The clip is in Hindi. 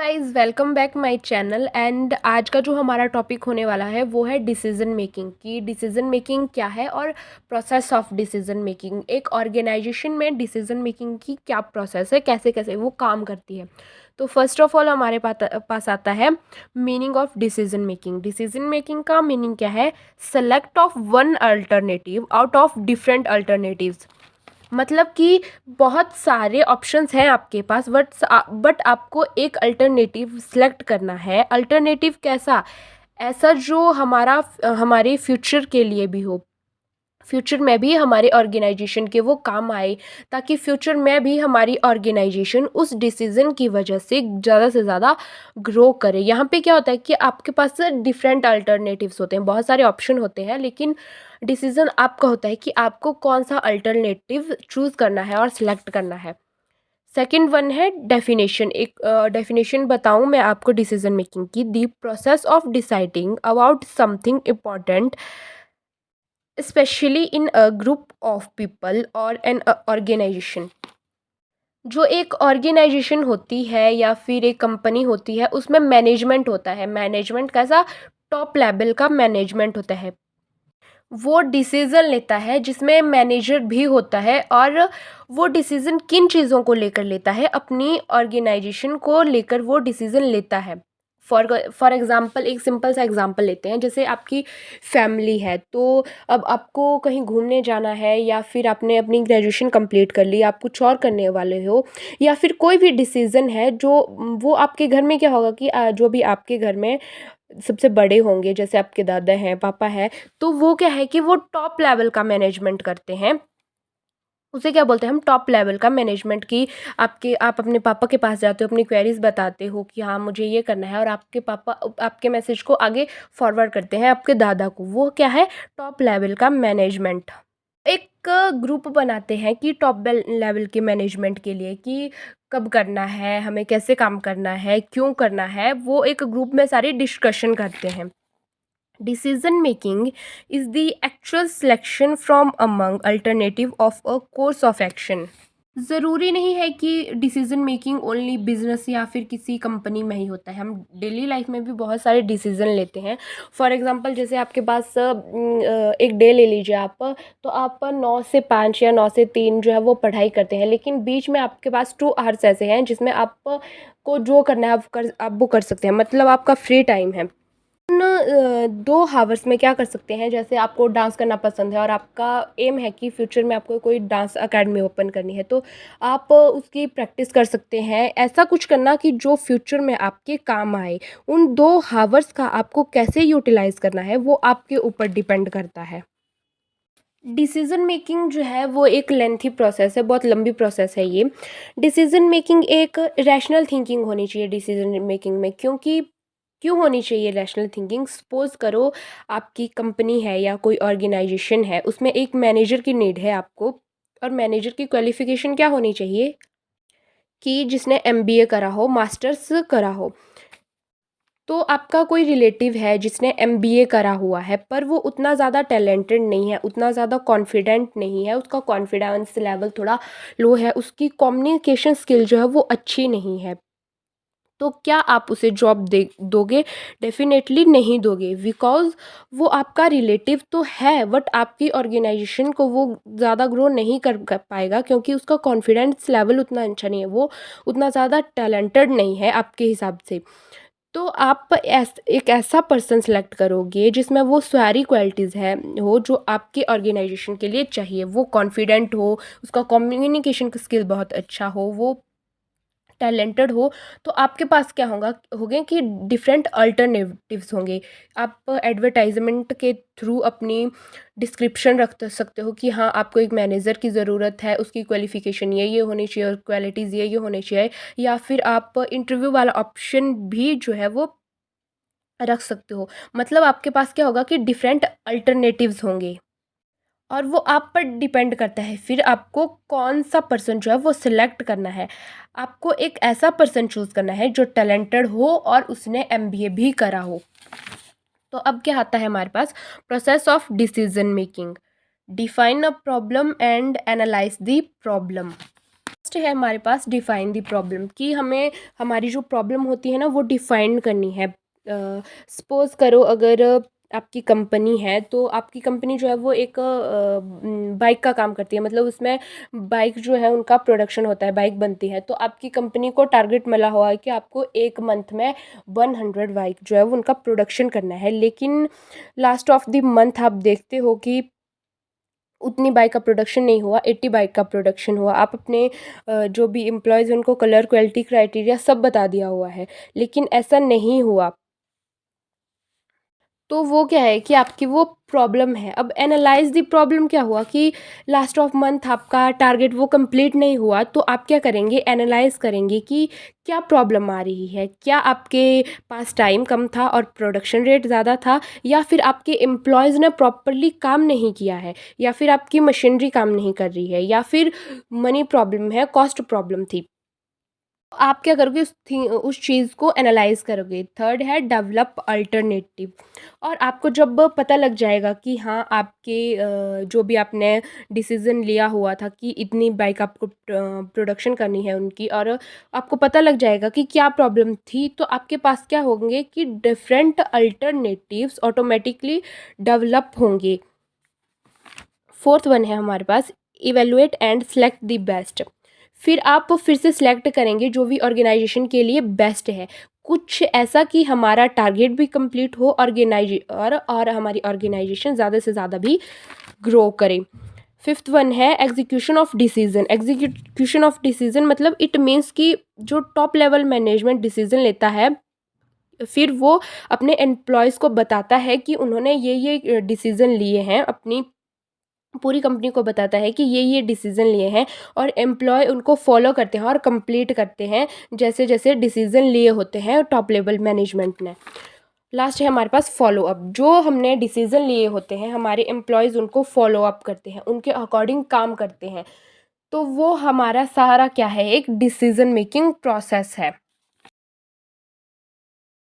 Guys welcome back my channel. And आज का जो हमारा टॉपिक होने वाला है वो है डिसीजन मेकिंग की डिसीजन मेकिंग क्या है और प्रोसेस ऑफ डिसीजन मेकिंग। एक ऑर्गेनाइजेशन में डिसीजन मेकिंग की क्या प्रोसेस है, कैसे कैसे वो काम करती है। तो फर्स्ट ऑफ ऑल हमारे पास आता है meaning of decision making. Decision making का मीनिंग क्या है? Select of one alternative out of different alternatives. मतलब कि बहुत सारे ऑप्शंस हैं आपके पास, बट आपको एक अल्टरनेटिव सेलेक्ट करना है। अल्टरनेटिव कैसा? ऐसा जो हमारे फ्यूचर के लिए भी हो, फ्यूचर में भी हमारे ऑर्गेनाइजेशन के वो काम आए, ताकि फ्यूचर में भी हमारी ऑर्गेनाइजेशन उस डिसीज़न की वजह से ज़्यादा से ज़्यादा ग्रो करे। यहाँ पे क्या होता है कि आपके पास डिफरेंट अल्टरनेटिव्स होते हैं, बहुत सारे ऑप्शन होते हैं, लेकिन डिसीज़न आपका होता है कि आपको कौन सा अल्टरनेटिव चूज़ करना है और सिलेक्ट करना है। सेकंड वन है डेफिनेशन। एक डेफिनेशन बताऊं मैं आपको डिसीजन मेकिंग की। The process of deciding about something important specially in a group of people और एन ऑर्गेनाइजेशन। जो एक ऑर्गेनाइजेशन होती है या फिर एक कंपनी होती है, उसमें मैनेजमेंट होता है। मैनेजमेंट कैसा? टॉप लेवल का मैनेजमेंट होता है। वो डिसीज़न लेता है जिसमें मैनेजर भी होता है, और वो डिसीज़न किन चीज़ों को लेकर लेता है? अपनी ऑर्गेनाइजेशन को लेकर वो डिसीज़न लेता है। फॉर एग्ज़ाम्पल, एक सिंपल सा एग्ज़ाम्पल लेते हैं। जैसे आपकी फैमिली है, तो अब आपको कहीं घूमने जाना है, या फिर आपने अपनी ग्रेजुएशन कंप्लीट कर ली, आप कुछ और करने वाले हो, या फिर कोई भी डिसीज़न है जो वो आपके घर में क्या होगा कि जो भी आपके घर में सबसे बड़े होंगे, जैसे आपके दादा हैं, पापा हैं, तो वो क्या है कि वो टॉप लेवल का मैनेजमेंट करते हैं। उसे क्या बोलते हैं हम? टॉप लेवल का मैनेजमेंट। की आप अपने पापा के पास जाते हो, अपनी क्वेरीज बताते हो कि हाँ मुझे ये करना है, और आपके पापा आपके मैसेज को आगे फॉरवर्ड करते हैं आपके दादा को। वो क्या है? टॉप लेवल का मैनेजमेंट। एक ग्रुप बनाते हैं कि टॉप लेवल के मैनेजमेंट के लिए, कि कब करना है, हमें कैसे काम करना है, क्यों करना है, वो एक ग्रुप में सारी डिस्कशन करते हैं। Decision making is the actual selection from among alternative of a course of action। ज़रूरी नहीं है कि डिसीज़न मेकिंग ओनली बिजनेस या फिर किसी कंपनी में ही होता है। हम डेली लाइफ में भी बहुत सारे डिसीज़न लेते हैं। फॉर एग्जांपल, जैसे आपके पास एक डे ले लीजिए आप, तो आप 9 से 5 या 9 से 3 जो है वो पढ़ाई करते हैं, लेकिन बीच में आपके पास 2 आवर्स ऐसे हैं जिसमें आप को जो करना है आप वो कर सकते हैं, मतलब आपका फ्री टाइम है। उन 2 हावर्स में क्या कर सकते हैं? जैसे आपको डांस करना पसंद है और आपका एम है कि फ्यूचर में आपको कोई डांस अकेडमी ओपन करनी है, तो आप उसकी प्रैक्टिस कर सकते हैं। ऐसा कुछ करना कि जो फ्यूचर में आपके काम आए। उन 2 हावर्स का आपको कैसे यूटिलाइज़ करना है, वो आपके ऊपर डिपेंड करता है। डिसीज़न मेकिंग जो है वो एक लेंथी प्रोसेस है, बहुत लंबी प्रोसेस है ये। डिसीज़न मेकिंग एक रैशनल थिंकिंग होनी चाहिए डिसीज़न मेकिंग में। क्यों होनी चाहिए रैशनल थिंकिंग? सपोज़ करो आपकी कंपनी है या कोई ऑर्गेनाइजेशन है, उसमें एक मैनेजर की नीड है आपको, और मैनेजर की क्वालिफ़िकेशन क्या होनी चाहिए? कि जिसने एमबीए करा हो, मास्टर्स करा हो। तो आपका कोई रिलेटिव है जिसने एमबीए करा हुआ है, पर वो उतना ज़्यादा टैलेंटेड नहीं है, उतना ज़्यादा कॉन्फिडेंट नहीं है, उसका कॉन्फिडेंस लेवल थोड़ा लो है, उसकी कम्युनिकेशन स्किल जो है वो अच्छी नहीं है। तो क्या आप उसे जॉब दे दोगे? डेफ़िनेटली नहीं दोगे, बिकॉज़ वो आपका रिलेटिव तो है, बट आपकी ऑर्गेनाइजेशन को वो ज़्यादा ग्रो नहीं कर पाएगा, क्योंकि उसका कॉन्फिडेंस लेवल उतना अच्छा नहीं है, वो उतना ज़्यादा टैलेंटेड नहीं है आपके हिसाब से। तो आप एक ऐसा पर्सन सेलेक्ट करोगे जिसमें वो सारी क्वालिटीज़ है हो जो आपके ऑर्गेनाइजेशन के लिए चाहिए। वो कॉन्फिडेंट हो, उसका कम्युनिकेशन का स्किल बहुत अच्छा हो, वो टैलेंटेड हो। तो आपके पास क्या होंगे कि डिफरेंट अल्टरनेटिव्स होंगे। आप एडवर्टाइजमेंट के थ्रू अपनी डिस्क्रिप्शन रख सकते हो कि हाँ आपको एक मैनेजर की ज़रूरत है, उसकी क्वालिफ़िकेशन ये होनी चाहिए और क्वालिटीज़ ये होनी चाहिए। या फिर आप इंटरव्यू वाला ऑप्शन भी जो है वो रख सकते हो। मतलब आपके पास क्या होगा कि डिफरेंट अल्टरनेटिव्स होंगे, और वो आप पर डिपेंड करता है फिर आपको कौन सा पर्सन जो है वो सिलेक्ट करना है। आपको एक ऐसा पर्सन चूज़ करना है जो टैलेंटेड हो और उसने एमबीए भी करा हो। तो अब क्या आता है हमारे पास? Process of decision making. Define a problem and analyse the problem. Next है हमारे पास डिफाइन द प्रॉब्लम, कि हमें हमारी जो प्रॉब्लम होती है ना वो डिफाइन करनी है। सपोज़ करो अगर आपकी कंपनी है, तो आपकी कंपनी जो है वो एक बाइक का काम करती है, मतलब उसमें बाइक जो है उनका प्रोडक्शन होता है, बाइक बनती है। तो आपकी कंपनी को टारगेट मिला हुआ है कि आपको एक मंथ में 100 बाइक जो है वो उनका प्रोडक्शन करना है, लेकिन लास्ट ऑफ द मंथ आप देखते हो कि उतनी बाइक का प्रोडक्शन नहीं हुआ, 80 बाइक का प्रोडक्शन हुआ। आप अपने जो भी एम्प्लॉयज़ हैं उनको कलर, क्वालिटी, क्राइटेरिया सब बता दिया हुआ है, लेकिन ऐसा नहीं हुआ। तो वो क्या है कि आपकी वो प्रॉब्लम है। अब एनालाइज़ द प्रॉब्लम क्या हुआ कि लास्ट ऑफ मंथ आपका टारगेट वो कंप्लीट नहीं हुआ, तो आप क्या करेंगे, एनालाइज़ करेंगे कि क्या प्रॉब्लम आ रही है। क्या आपके पास टाइम कम था और प्रोडक्शन रेट ज़्यादा था, या फिर आपके एम्प्लॉयज़ ने प्रॉपरली काम नहीं किया है, या फिर आपकी मशीनरी काम नहीं कर रही है, या फिर मनी प्रॉब्लम है, कॉस्ट प्रॉब्लम थी। आप क्या करोगे, उस चीज़ को एनालाइज करोगे। थर्ड है डेवलप अल्टरनेटिव। और आपको जब पता लग जाएगा कि हाँ आपके जो भी आपने डिसीज़न लिया हुआ था कि इतनी बाइक आपको प्रोडक्शन करनी है उनकी, और आपको पता लग जाएगा कि क्या प्रॉब्लम थी, तो आपके पास क्या होंगे कि डिफरेंट अल्टरनेटिव्स ऑटोमेटिकली डेवलप होंगे। फोर्थ वन है हमारे पास evaluate and select the best. फिर आप फिर से सिलेक्ट करेंगे जो भी ऑर्गेनाइजेशन के लिए बेस्ट है, कुछ ऐसा कि हमारा टारगेट भी कंप्लीट हो, और हमारी ऑर्गेनाइजेशन ज़्यादा से ज़्यादा भी ग्रो करे। फिफ्थ वन है execution of decision. Execution of decision मतलब इट मीन्स कि जो टॉप लेवल मैनेजमेंट डिसीजन लेता है, फिर वो अपने एम्प्लॉयज़ को बताता है कि उन्होंने ये डिसीज़न लिए हैं, अपनी पूरी कंपनी को बताता है कि ये डिसीज़न लिए हैं, और एम्प्लॉय उनको फॉलो करते हैं और कंप्लीट करते हैं जैसे जैसे डिसीज़न लिए होते हैं टॉप लेवल मैनेजमेंट ने। लास्ट है हमारे पास फॉलो अप। जो हमने डिसीज़न लिए होते हैं, हमारे एम्प्लॉयज़ उनको फॉलो अप करते हैं, उनके अकॉर्डिंग काम करते हैं। तो वो हमारा सारा क्या है, एक डिसीज़न मेकिंग प्रोसेस है।